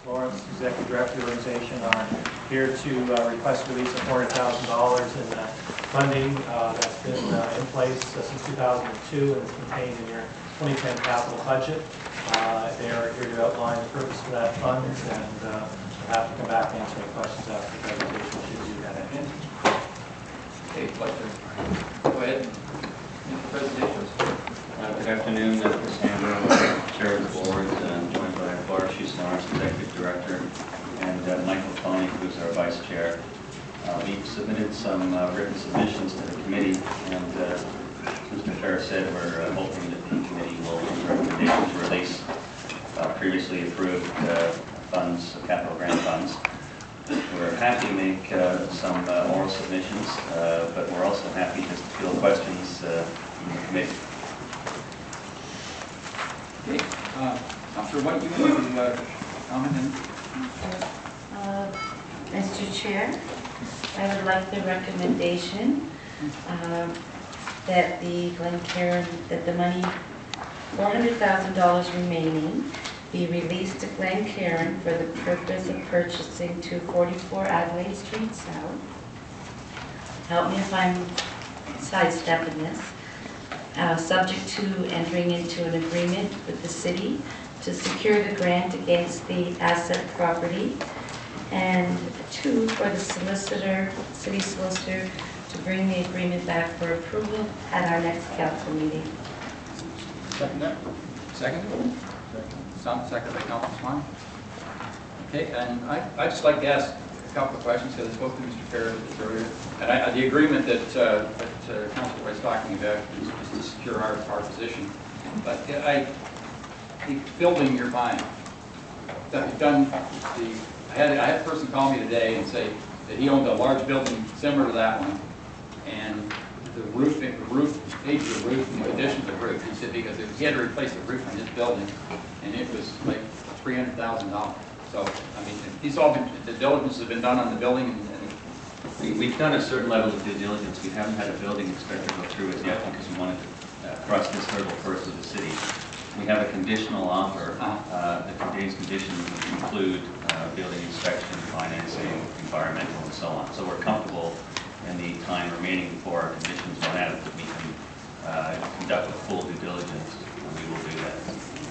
Lawrence, Executive Director of the organization, are here to request release of $400,000 in funding that's been in place since 2002 and is contained in your 2010 capital budget. They are here to outline the purpose of that fund, and we'll have to come back and answer any questions after the presentation should you have any. Okay, pleasure. Go ahead. Presentations. Good afternoon, Cassandra, Chair of the Board, joined by Laura Lawrence, Executive Director, and Michael Tony, who's our Vice Chair. We've submitted some written submissions to the committee, and as Mr. Fair said, we're hoping that the committee will recommendation to release previously approved funds, capital grant funds. We're happy to make some oral submissions, but we're also happy just to field questions from the committee. Okay, Councillor White, you want to comment in? Mr. Chair, I would like the recommendation that the Glen Cairn, that the money, $400,000 remaining, be released to Glen Cairn for the purpose of purchasing 244 Adelaide Street South. Help me if I'm sidestepping this. Subject to entering into an agreement with the city to secure the grant against the asset property, and 2, for the city solicitor to bring the agreement back for approval at our next council meeting. Second that? Second? Second by Councillor Swan. Okay, and I'd just like to ask a couple of questions because I spoke to Mr. Fair earlier. And the agreement that Councillor White's talking about is to secure our position. But the building you're buying, that you've done I had a person call me today and say that he owned a large building similar to that one, and the roof, age of the roof, and the condition of the roof, he said because he had to replace the roof on his building, and it was like $300,000. So, I mean, these all been, the diligence has been done on the building, and We've done a certain level of due diligence. We haven't had a building inspector go through it yet because we wanted to cross this hurdle first with the city. We have a conditional offer. The today's conditions include building inspection, financing, environmental, and so on. So we're comfortable in the time remaining before our conditions run out that we can conduct a full due diligence, and we will do that.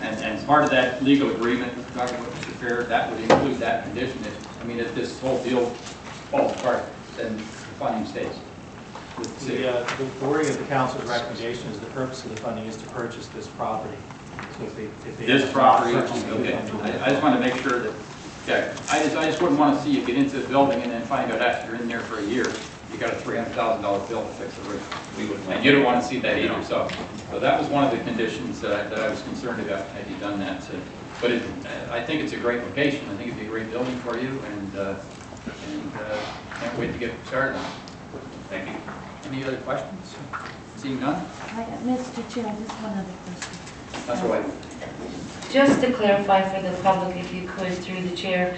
and part of that legal agreement, talking about Mr. Fair, that would include that condition. If this whole deal falls apart, then the funding stays. The wording of the council's recommendation is the purpose of the funding is to purchase this property. So if they This property, okay. I just want to make sure that, okay, I just wouldn't want to see you get into the building and then find out after you're in there for a year, you got a $300,000 bill to fix the roof. And you don't want to see that either. So that was one of the conditions that I was concerned about had you done that. But I think it's a great location. I think it'd be a great building for you, and can't wait to get started on it. Thank you. Any other questions? Seeing none? Mr. Chair, just one other question. That's all right. Just to clarify for the public, if you could, through the chair,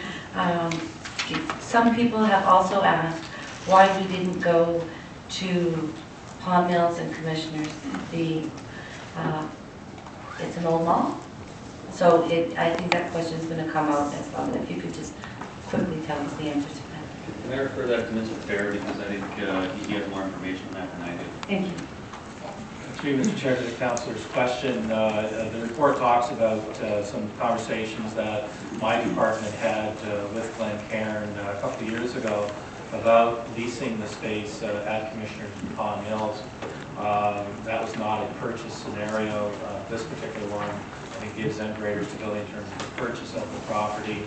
some people have also asked why we didn't go to Pond Mills and Commissioners. It's an old law, so I think that question is going to come out as well. If you could just quickly tell us the answer to that. Can I refer that to Mr. Fair because I think he has more information on that than I do. Thank you. Through Mr. Chair, to the councillor's question, the report talks about some conversations that my department had with Glen Cairn a couple of years ago about leasing the space at Commissioner Pond Mills. That was not a purchase scenario. This particular one, I think, gives them greater stability in terms of the purchase of the property.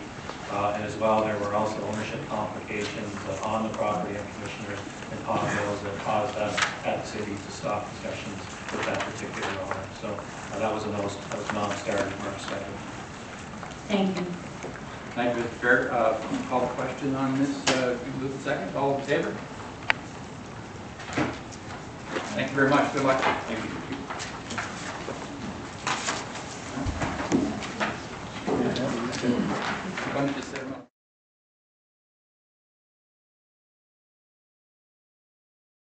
And as well, there were also ownership complications on the property of Commissioner and Pond Mills that caused us at the city to stop discussions with that particular owner. So that was non-starter from our perspective. Thank you. Thank you, Mr. Fair. Call the question on this. Move the second. All in favor? Thank you very much. Good luck. Thank you. Why don't you just set them up?